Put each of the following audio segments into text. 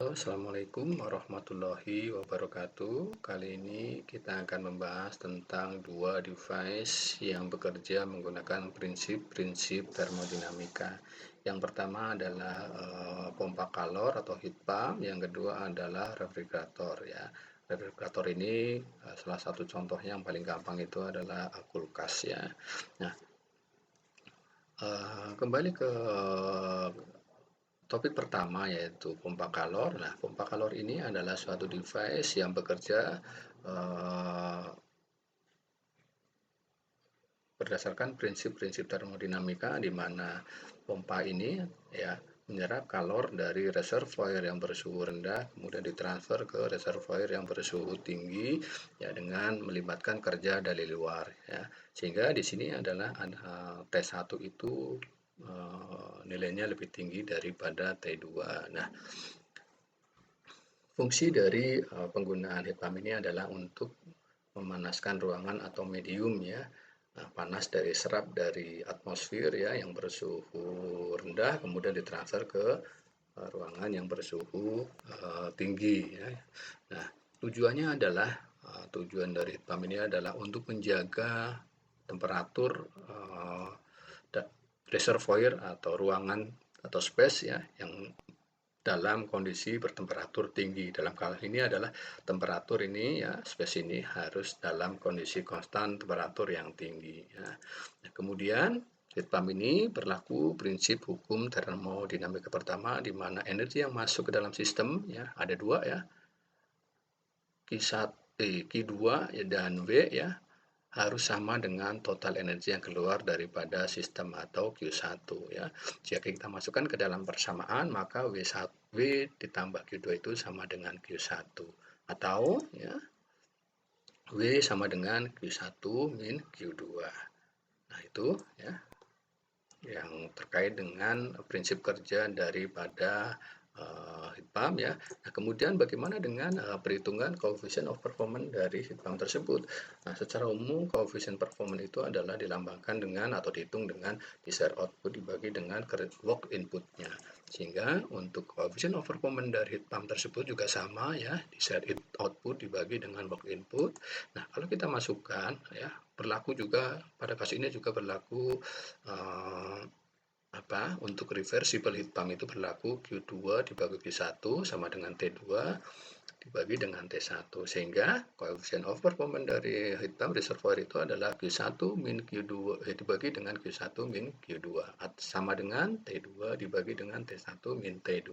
Halo, Assalamualaikum warahmatullahi wabarakatuh. Kali ini kita akan membahas tentang dua device yang bekerja menggunakan prinsip-prinsip termodinamika. Yang pertama adalah pompa kalor atau heat pump, yang kedua adalah refrigerator ya. Refrigerator ini salah satu contohnya yang paling gampang itu adalah kulkas ya. Nah, kembali ke topik pertama yaitu pompa kalor. Nah, pompa kalor ini adalah suatu device yang bekerja berdasarkan prinsip-prinsip termodinamika di mana pompa ini ya menyerap kalor dari reservoir yang bersuhu rendah kemudian ditransfer ke reservoir yang bersuhu tinggi ya dengan melibatkan kerja dari luar ya. Sehingga di sini adalah T1 itu nilainya lebih tinggi daripada T2. Nah, fungsi dari penggunaan heat pump ini adalah untuk memanaskan ruangan atau medium ya. Panas dari serap dari atmosfer ya yang bersuhu rendah kemudian ditransfer ke ruangan yang bersuhu tinggi ya. Nah, tujuannya adalah tujuan dari heat pump ini adalah untuk menjaga temperatur reservoir atau ruangan atau space ya yang dalam kondisi bertemperatur tinggi. Dalam hal ini adalah temperatur ini ya, space ini harus dalam kondisi konstan temperatur yang tinggi ya. Nah, kemudian heat pump ini berlaku prinsip hukum termodinamika pertama di mana energi yang masuk ke dalam sistem ya ada dua ya. Q2 dan W ya harus sama dengan total energi yang keluar daripada sistem atau Q1 ya. Jika kita masukkan ke dalam persamaan maka W ditambah Q2 itu sama dengan Q1 atau ya W sama dengan Q1 min Q2. Nah, itu ya yang terkait dengan prinsip kerja daripada heat pump ya. Nah, kemudian bagaimana dengan perhitungan coefficient of performance dari heat pump tersebut? Nah, secara umum coefficient performance itu adalah dilambangkan dengan atau dihitung dengan desired output dibagi dengan work inputnya. Sehingga untuk coefficient of performance dari heat pump tersebut juga sama ya, desired output dibagi dengan work input. Nah, kalau kita masukkan ya, berlaku juga pada kasus ini juga berlaku untuk reversible heat pump itu berlaku Q2 dibagi Q1 sama dengan T2 dibagi dengan T1 sehingga coefficient of performance dari heat pump reservoir itu adalah Q1 min Q2 dibagi dengan Q1 min Q2 sama dengan T2 dibagi dengan T1 min T2.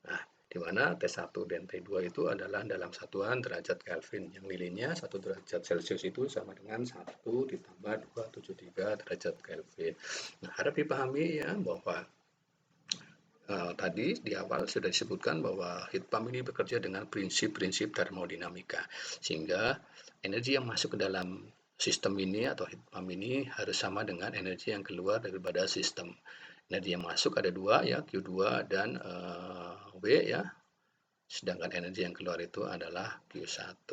Nah, di mana T1 dan T2 itu adalah dalam satuan derajat Kelvin yang nilainya 1 derajat Celcius itu sama dengan 1 ditambah 273 derajat Kelvin. Nah, harap dipahami ya bahwa tadi di awal sudah disebutkan bahwa heat pump ini bekerja dengan prinsip-prinsip termodinamika sehingga energi yang masuk ke dalam sistem ini atau heat pump ini harus sama dengan energi yang keluar daripada sistem. Energi yang masuk ada dua ya, Q2 dan W ya. Sedangkan energi yang keluar itu adalah Q1.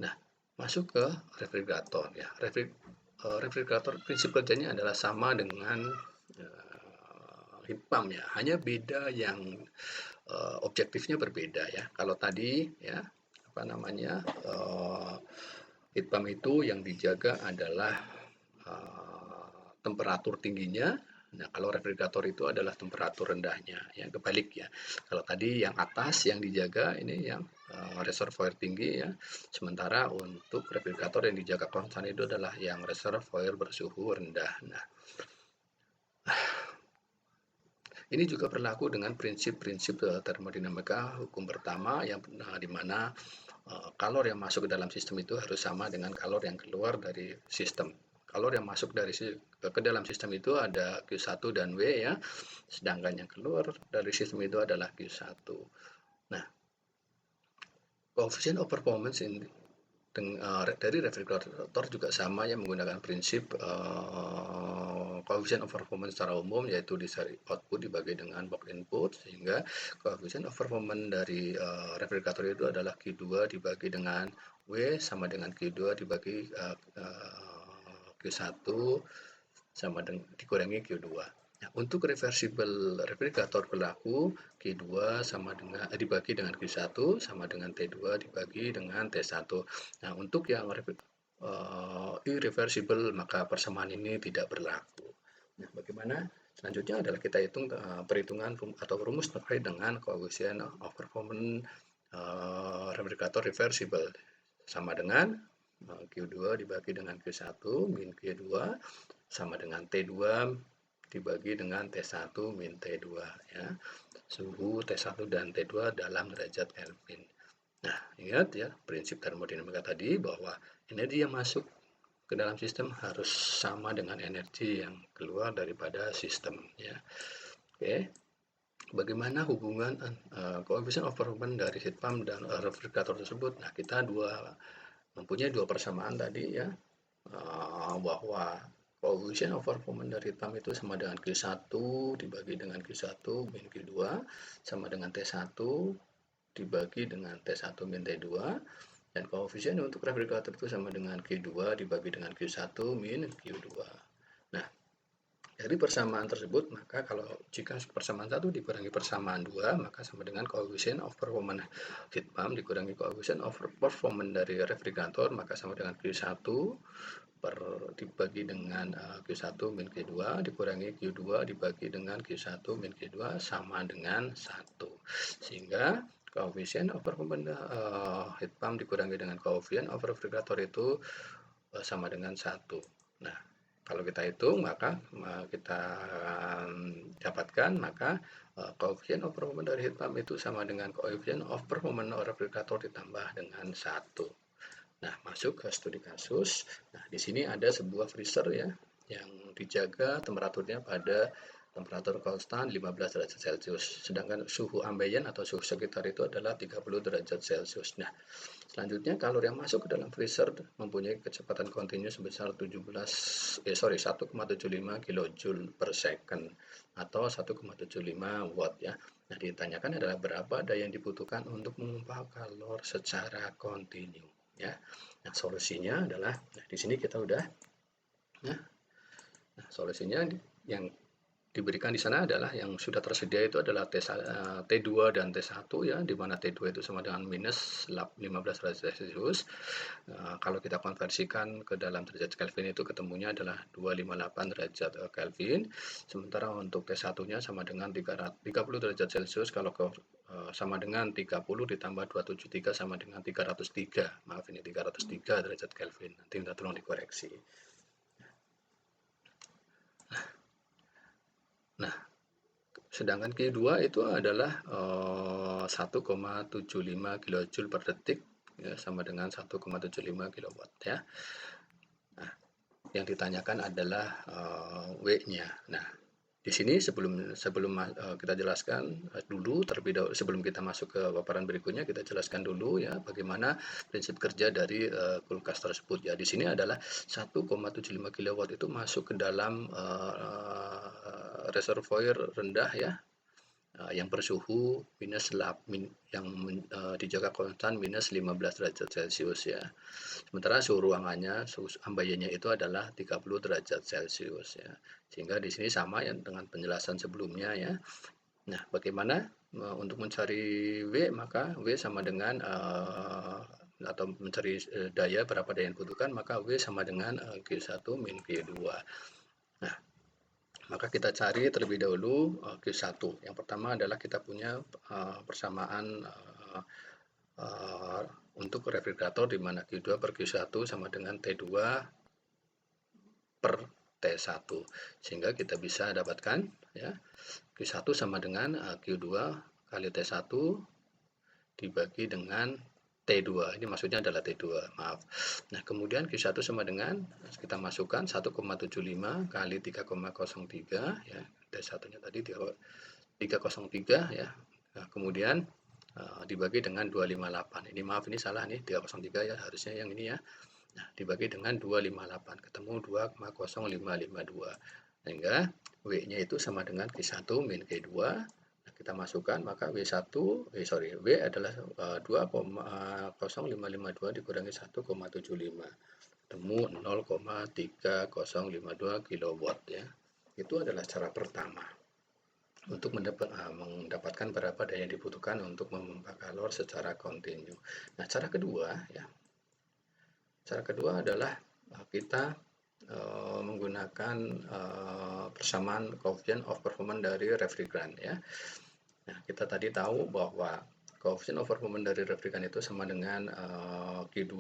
Nah, masuk ke refrigerator ya. Refrigerator prinsip kerjanya adalah sama dengan heat pump ya. Hanya beda yang objektifnya berbeda ya. Kalau tadi ya heat pump itu yang dijaga adalah temperatur tingginya. Nah, kalau refrigerator itu adalah temperatur rendahnya, yang kebalik ya. Kalau tadi yang atas yang dijaga ini yang reservoir tinggi ya. Sementara untuk refrigerator yang dijaga konstan itu adalah yang reservoir bersuhu rendah. Nah, ini juga berlaku dengan prinsip-prinsip termodinamika hukum pertama yang di mana kalor yang masuk ke dalam sistem itu harus sama dengan kalor yang keluar dari sistem. Kalor yang masuk ke dalam sistem itu ada Q1 dan W ya, sedangkan yang keluar dari sistem itu adalah Q1. Nah, coefficient of performance dari refrigerator juga sama ya menggunakan prinsip coefficient of performance secara umum yaitu desired output dibagi dengan work input sehingga coefficient of performance dari refrigerator itu adalah Q2 dibagi dengan W sama dengan Q2 dibagi Q1 sama dengan dikurangi Q2. Nah, untuk reversible refrigerator berlaku Q2 sama dengan dibagi dengan Q1 sama dengan T2 dibagi dengan T1. Nah, untuk yang irreversible maka persamaan ini tidak berlaku. Nah, bagaimana? Selanjutnya adalah kita hitung perhitungan atau rumus terkait dengan coefficient of performance refrigerator reversible sama dengan Q2 dibagi dengan Q1 min Q2 sama dengan T2 dibagi dengan T1 min T2 ya. Suhu T1 dan T2 dalam derajat Kelvin. Nah, ingat ya prinsip termodinamika tadi bahwa energi yang masuk ke dalam sistem harus sama dengan energi yang keluar daripada sistem ya. Oke. Bagaimana hubungan coefficient of performance dari heat pump dan refrigerator tersebut? Nah, kita mempunyai dua persamaan tadi ya, bahwa coefficient of performance dari heat pump itu sama dengan Q1 dibagi dengan Q1 min Q2 sama dengan T1 dibagi dengan T1 min T2, dan coefficient untuk refrigerator itu sama dengan Q2 dibagi dengan Q1 min Q2. Nah, dari persamaan tersebut, maka kalau jika persamaan 1 dikurangi persamaan 2, maka sama dengan coefficient of performance heat pump dikurangi coefficient of performance dari refrigerator, maka sama dengan Q1 dibagi dengan Q1 min Q2 dikurangi Q2 dibagi dengan Q1 min Q2 sama dengan 1. Sehingga coefficient of performance heat pump dikurangi dengan coefficient of refrigerator itu sama dengan 1. Nah, kalau kita hitung maka kita dapatkan maka coefficient of performance dari heat pump itu sama dengan coefficient of performance refrigerator ditambah dengan 1. Nah, masuk ke studi kasus. Nah, di sini ada sebuah freezer ya yang dijaga temperaturnya pada temperatur konstan 15 derajat Celcius. Sedangkan suhu ambien atau suhu sekitar itu adalah 30 derajat Celcius. Nah, selanjutnya kalori yang masuk ke dalam freezer mempunyai kecepatan kontinu sebesar 1,75 kJ per second atau 1,75 watt ya. Nah, ditanyakan adalah berapa daya yang dibutuhkan untuk memompa kalor secara kontinu ya. Nah, solusinya adalah di sini kita udah ya. Nah, solusinya yang diberikan di sana adalah yang sudah tersedia itu adalah T2 dan T1 ya, di mana T2 itu sama dengan minus 15 derajat Celcius. Kalau kita konversikan ke dalam derajat Kelvin itu ketemunya adalah 258 derajat Kelvin. Sementara untuk T1-nya sama dengan 30 derajat Celcius, kalau sama dengan 30 ditambah 273 sama dengan 303. Maaf, ini 303 derajat Kelvin. Nanti minta tolong dikoreksi. Nah, sedangkan Q2 itu adalah 1,75 kJ per detik ya, sama dengan 1,75 kW ya. Nah, yang ditanyakan adalah W-nya. Nah, di sini sebelum kita jelaskan dulu terlebih dahulu, sebelum kita masuk ke paparan berikutnya, kita jelaskan dulu ya bagaimana prinsip kerja dari kulkas tersebut ya. Di sini adalah 1,75 kW itu masuk ke dalam reservoir rendah ya, yang bersuhu yang dijaga konstan minus 15 derajat Celcius ya. Sementara suhu ruangannya, suhu ambiennya itu adalah 30 derajat Celcius ya. Sehingga di sini sama ya dengan penjelasan sebelumnya ya. Nah, bagaimana untuk mencari W, maka W sama dengan atau mencari daya berapa daya yang dibutuhkan, maka W sama dengan Q1 min Q2. Nah, maka kita cari terlebih dahulu Q1. Yang pertama adalah kita punya persamaan untuk refrigerator di mana Q2 per Q1 sama dengan T2 per T1. Sehingga kita bisa dapatkan ya Q1 sama dengan Q2 kali T1 dibagi dengan T2. Ini maksudnya adalah T2, maaf. Nah, kemudian Q1 sama dengan kita masukkan 1,75 kali 3,03 ya. T1-nya tadi 303 ya. Nah, kemudian dibagi dengan 258. Ini maaf, ini salah nih, 303 ya, harusnya yang ini ya. Nah, dibagi dengan 258 ketemu 2,0552. Sehingga W-nya itu sama dengan Q1 min Q2. Kita masukkan maka W adalah 2,0552 dikurangi 1,75 ketemu 0,3052 kW ya. Itu adalah cara pertama untuk mendapatkan berapa daya yang dibutuhkan untuk memompa kalor secara kontinu. Nah, cara kedua adalah kita menggunakan persamaan coefficient of performance dari refrigerant ya. Nah, kita tadi tahu bahwa coefficient of performance dari refrigerant itu sama dengan Q2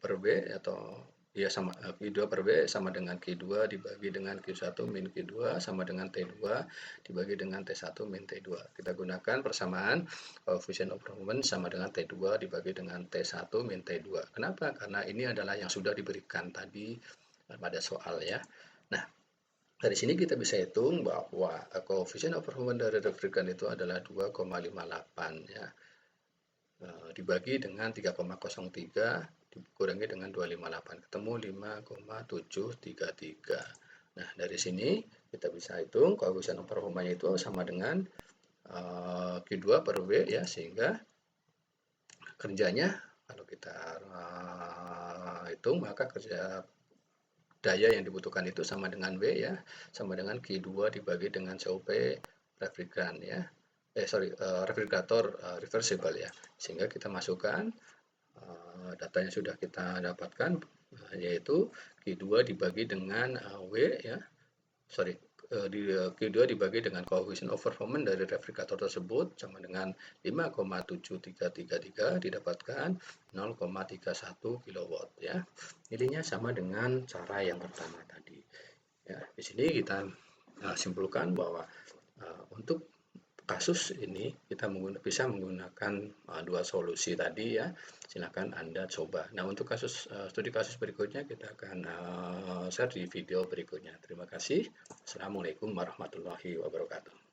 per B atau ya sama Q2 per B sama dengan Q2 dibagi dengan Q1 min Q2 sama dengan T2 dibagi dengan T1 min T2. Kita gunakan persamaan coefficient of performance sama dengan T2 dibagi dengan T1 min T2. Kenapa? Karena ini adalah yang sudah diberikan tadi pada soal ya. Nah, dari sini kita bisa hitung bahwa coefficient of performance dari refrigerant itu adalah 2,58 ya. Dibagi dengan 3,03 dikurangi dengan 258 ketemu 5,733. Nah, dari sini kita bisa hitung coefficient of performance itu sama dengan Q2 per W ya, sehingga kerjanya kalau kita hitung maka kerja daya yang dibutuhkan itu sama dengan W ya, sama dengan Q2 dibagi dengan COP refrigerant ya. Refrigerator reversible ya. Sehingga kita masukkan data yang sudah kita dapatkan yaitu Q2 dibagi dengan Q2 dibagi dengan coefficient of performance dari refrigerator tersebut sama dengan 5,7333 didapatkan 0,31 kW ya. Nilainya sama dengan cara yang pertama tadi. Ya, di sini kita simpulkan bahwa untuk kasus ini kita bisa menggunakan dua solusi tadi ya. Silakan Anda coba. Nah, untuk studi kasus berikutnya kita akan share di video berikutnya. Terima kasih. Assalamualaikum warahmatullahi wabarakatuh.